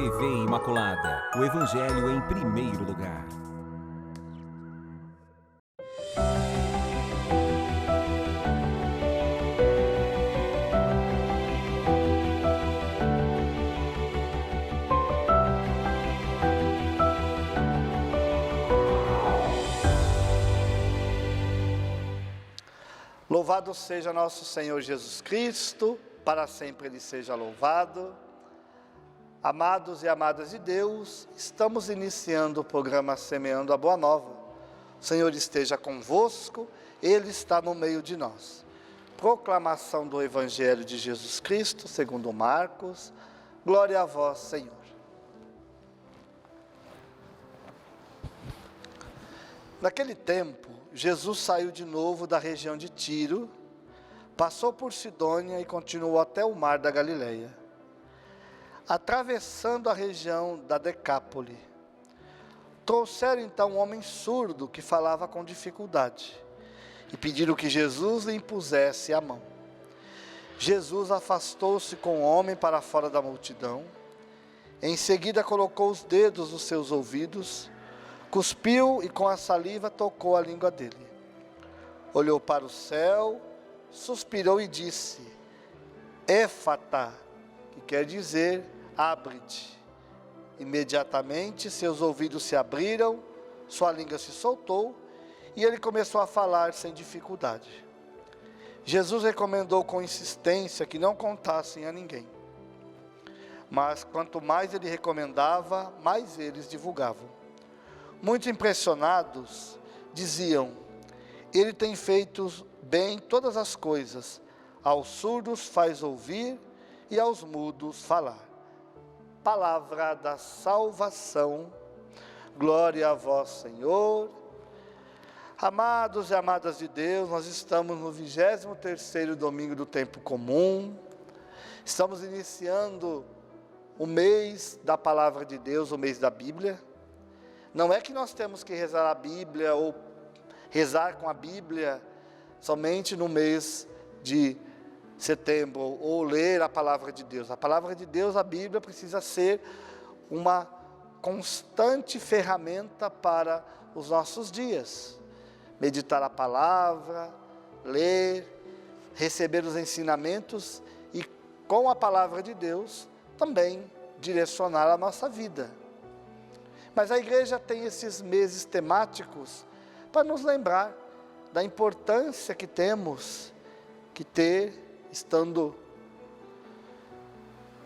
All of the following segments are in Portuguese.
TV Imaculada, o Evangelho em primeiro lugar. Louvado seja nosso Senhor Jesus Cristo, para sempre Ele seja louvado. Amados e amadas de Deus, estamos iniciando o programa Semeando a Boa Nova. O Senhor esteja convosco, Ele está no meio de nós. Proclamação do Evangelho de Jesus Cristo, segundo Marcos. Glória a vós, Senhor. Naquele tempo, Jesus saiu de novo da região de Tiro, passou por Sidônia e continuou até o mar da Galileia. Atravessando a região da Decápole, trouxeram então um homem surdo que falava com dificuldade e pediram que Jesus lhe impusesse a mão. Jesus afastou-se com o homem para fora da multidão, em seguida colocou os dedos nos seus ouvidos, cuspiu e com a saliva tocou a língua dele. Olhou para o céu, suspirou e disse: Éfata, que quer dizer, abre-te. Imediatamente seus ouvidos se abriram, sua língua se soltou e ele começou a falar sem dificuldade. Jesus recomendou com insistência que não contassem a ninguém. Mas quanto mais ele recomendava, mais eles divulgavam. Muito impressionados, diziam: Ele tem feito bem todas as coisas, aos surdos faz ouvir e aos mudos falar. Palavra da salvação, glória a vós, Senhor. Amados e amadas de Deus, nós estamos no 23º domingo do tempo comum, estamos iniciando o mês da Palavra de Deus, o mês da Bíblia. Não é que nós temos que rezar a Bíblia ou rezar com a Bíblia somente no mês de setembro ou ler a Palavra de Deus. A Palavra de Deus, a Bíblia, precisa ser uma constante ferramenta para os nossos dias. Meditar a Palavra, ler, receber os ensinamentos e com a Palavra de Deus também direcionar a nossa vida. Mas a igreja tem esses meses temáticos para nos lembrar da importância que temos que ter, estando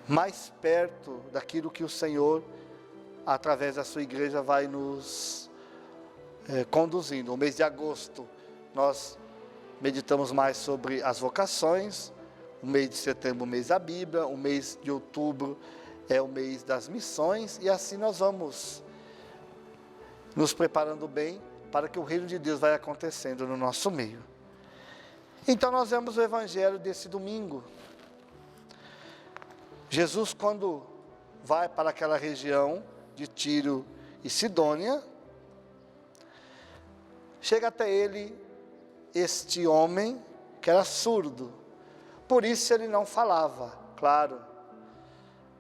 mais perto daquilo que o Senhor, através da sua igreja, vai nos conduzindo. O mês de agosto, nós meditamos mais sobre as vocações. O mês de setembro, o mês da Bíblia. O mês de outubro é o mês das missões. E assim nós vamos nos preparando bem para que o reino de Deus vai acontecendo no nosso meio. Então nós vemos o evangelho desse domingo. Jesus, quando vai para aquela região de Tiro e Sidônia, chega até ele este homem que era surdo. Por isso ele não falava, claro.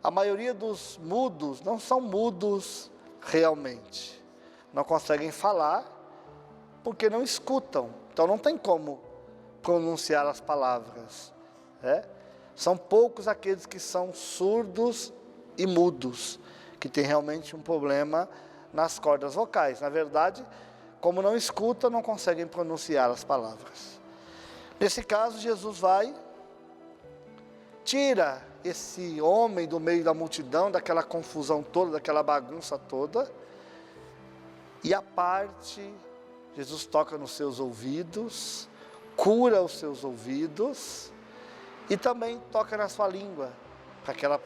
A maioria dos mudos não são mudos realmente. Não conseguem falar porque não escutam. Então não tem como pronunciar as palavras. São poucos aqueles que são surdos e mudos, que têm realmente um problema nas cordas vocais. Na verdade, como não escutam, não conseguem pronunciar as palavras. Nesse caso, Jesus vai, tira esse homem do meio da multidão, daquela confusão toda, daquela bagunça toda, e a parte, Jesus toca nos seus ouvidos, cura os seus ouvidos e também toca na sua língua, para que ele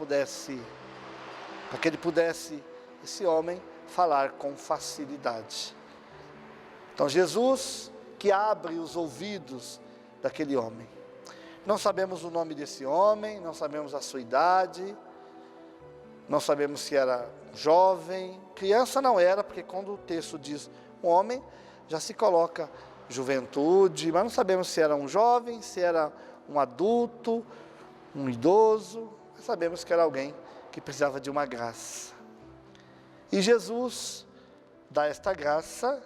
pudesse, esse homem, falar com facilidade. Então Jesus que abre os ouvidos daquele homem. Não sabemos o nome desse homem, não sabemos a sua idade, não sabemos se era jovem, criança não era, porque quando o texto diz um homem, já se coloca juventude, mas não sabemos se era um jovem, se era um adulto, um idoso, mas sabemos que era alguém que precisava de uma graça. E Jesus dá esta graça,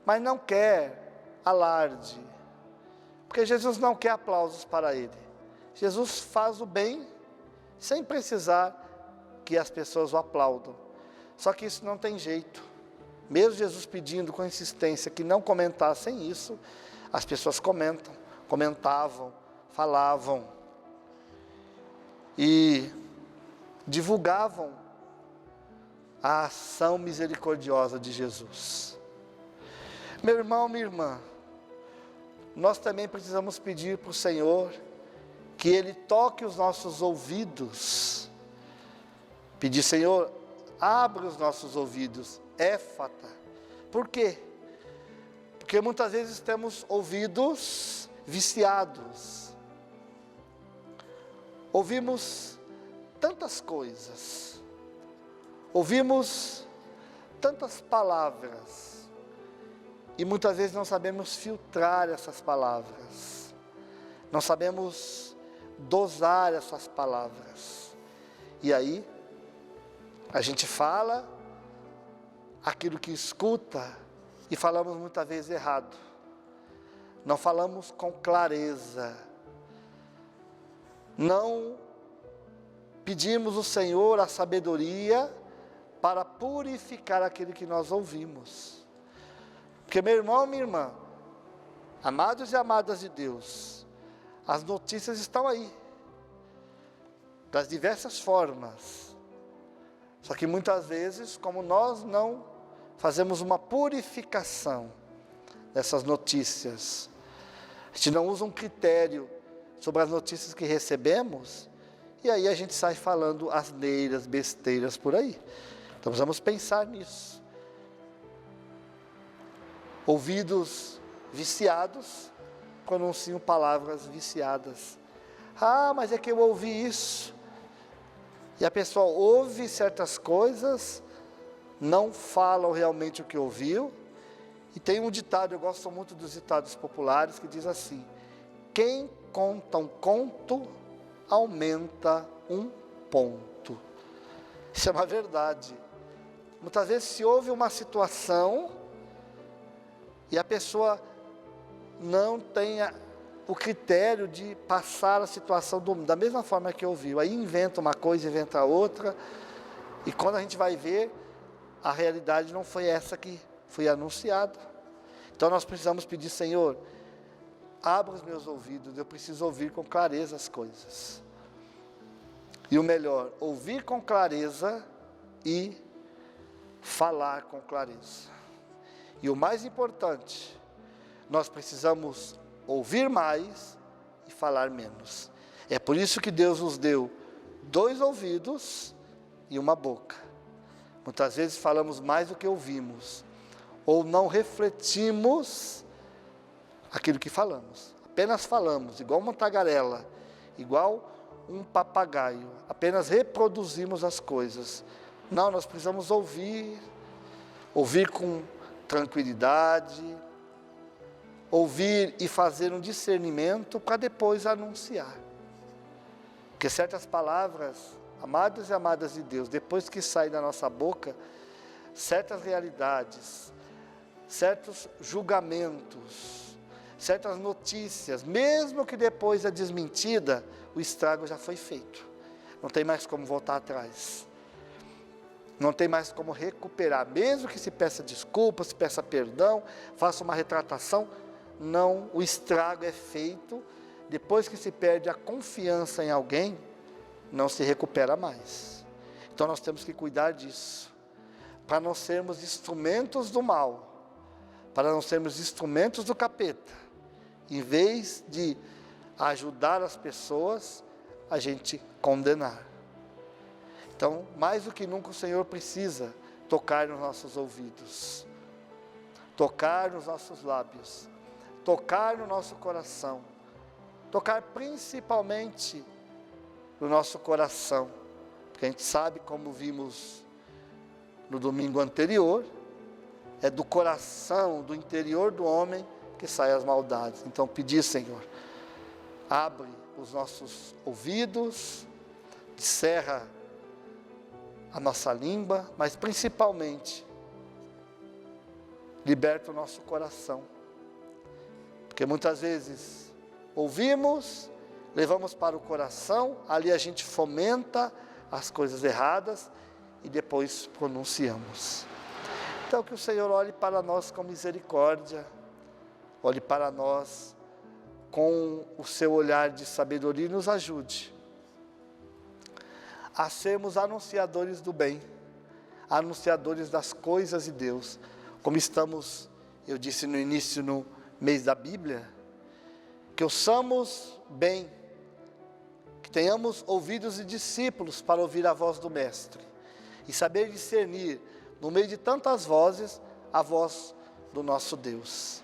mas não quer alarde, porque Jesus não quer aplausos para ele. Jesus faz o bem sem precisar que as pessoas o aplaudam. Só que isso não tem jeito. Mesmo Jesus pedindo com insistência que não comentassem isso, as pessoas comentavam, falavam e divulgavam a ação misericordiosa de Jesus. Meu irmão, minha irmã, nós também precisamos pedir para o Senhor que Ele toque os nossos ouvidos. Pedir, Senhor, abre os nossos ouvidos, éfata. Por quê? Porque muitas vezes temos ouvidos viciados. Ouvimos tantas coisas, ouvimos tantas palavras, e muitas vezes não sabemos filtrar essas palavras, não sabemos dosar essas palavras, e aí a gente fala aquilo que escuta e falamos muitas vezes errado, não falamos com clareza, não pedimos ao Senhor a sabedoria para purificar aquilo que nós ouvimos. Porque, meu irmão, minha irmã, amados e amadas de Deus, as notícias estão aí, das diversas formas. Só que muitas vezes, como nós não fazemos uma purificação dessas notícias, a gente não usa um critério sobre as notícias que recebemos, e aí a gente sai falando asneiras, besteiras por aí. Então vamos pensar nisso. Ouvidos viciados pronunciam palavras viciadas. Ah, mas é que eu ouvi isso. E a pessoa ouve certas coisas, não fala realmente o que ouviu. E tem um ditado, eu gosto muito dos ditados populares, que diz assim: quem conta um conto, aumenta um ponto. Isso é uma verdade. Muitas vezes se ouve uma situação e a pessoa não tem o critério de passar a situação da mesma forma que ouviu. Aí inventa uma coisa, inventa outra, e quando a gente vai ver, a realidade não foi essa que foi anunciada. Então nós precisamos pedir, Senhor, abra os meus ouvidos, eu preciso ouvir com clareza as coisas. E o melhor, ouvir com clareza e falar com clareza. E o mais importante, nós precisamos ouvir mais e falar menos. É por isso que Deus nos deu 2 ouvidos e uma boca. Muitas vezes falamos mais do que ouvimos, ou não refletimos aquilo que falamos. Apenas falamos, igual uma tagarela, igual um papagaio, apenas reproduzimos as coisas. Não, nós precisamos ouvir com tranquilidade, ouvir e fazer um discernimento para depois anunciar. Porque certas palavras, amados e amadas de Deus, depois que saem da nossa boca, certas realidades, certos julgamentos, certas notícias, mesmo que depois da desmentida, o estrago já foi feito. Não tem mais como voltar atrás. Não tem mais como recuperar. Mesmo que se peça desculpa, se peça perdão, faça uma retratação, não, o estrago é feito. Depois que se perde a confiança em alguém, não se recupera mais. Então nós temos que cuidar disso, para não sermos instrumentos do mal, para não sermos instrumentos do capeta. Em vez de ajudar as pessoas, a gente condenar. Então, mais do que nunca, o Senhor precisa tocar nos nossos ouvidos, tocar nos nossos lábios, tocar no nosso coração, tocar principalmente no nosso coração, porque a gente sabe, como vimos no domingo anterior, é do coração, do interior do homem que saem as maldades. Então, pedir, Senhor, abre os nossos ouvidos, descerra a nossa língua, mas principalmente liberta o nosso coração. Porque muitas vezes ouvimos, levamos para o coração, ali a gente fomenta as coisas erradas e depois pronunciamos. Então que o Senhor olhe para nós com misericórdia, olhe para nós com o seu olhar de sabedoria e nos ajude a sermos anunciadores do bem, anunciadores das coisas de Deus, como estamos, eu disse no início, no mês da Bíblia, que ouçamos bem, que tenhamos ouvidos e discípulos para ouvir a voz do Mestre, e saber discernir, no meio de tantas vozes, a voz do nosso Deus.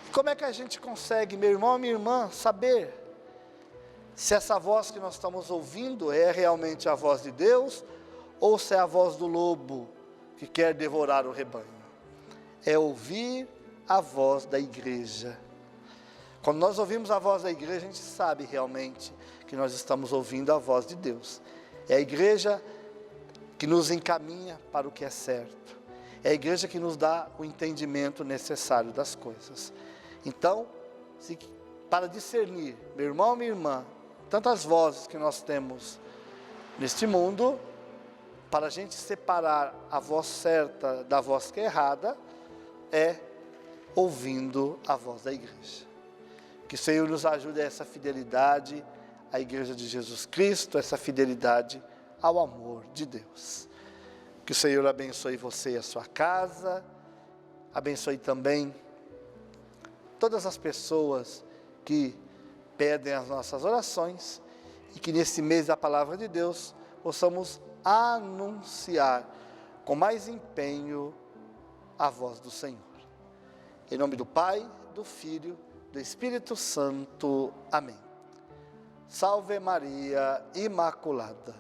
E como é que a gente consegue, meu irmão e minha irmã, saber se essa voz que nós estamos ouvindo é realmente a voz de Deus, ou se é a voz do lobo que quer devorar o rebanho? É ouvir a voz da igreja. Quando nós ouvimos a voz da igreja, a gente sabe realmente que nós estamos ouvindo a voz de Deus. É a igreja que nos encaminha para o que é certo. É a igreja que nos dá o entendimento necessário das coisas. Então, para discernir, meu irmão e minha irmã, tantas vozes que nós temos neste mundo, para a gente separar a voz certa da voz que é errada, é ouvindo a voz da igreja. Que o Senhor nos ajude a essa fidelidade à igreja de Jesus Cristo, essa fidelidade ao amor de Deus. Que o Senhor abençoe você e a sua casa, abençoe também todas as pessoas que pedem as nossas orações, e que nesse mês da Palavra de Deus possamos anunciar com mais empenho a voz do Senhor. Em nome do Pai, do Filho, do Espírito Santo. Amém. Salve Maria Imaculada.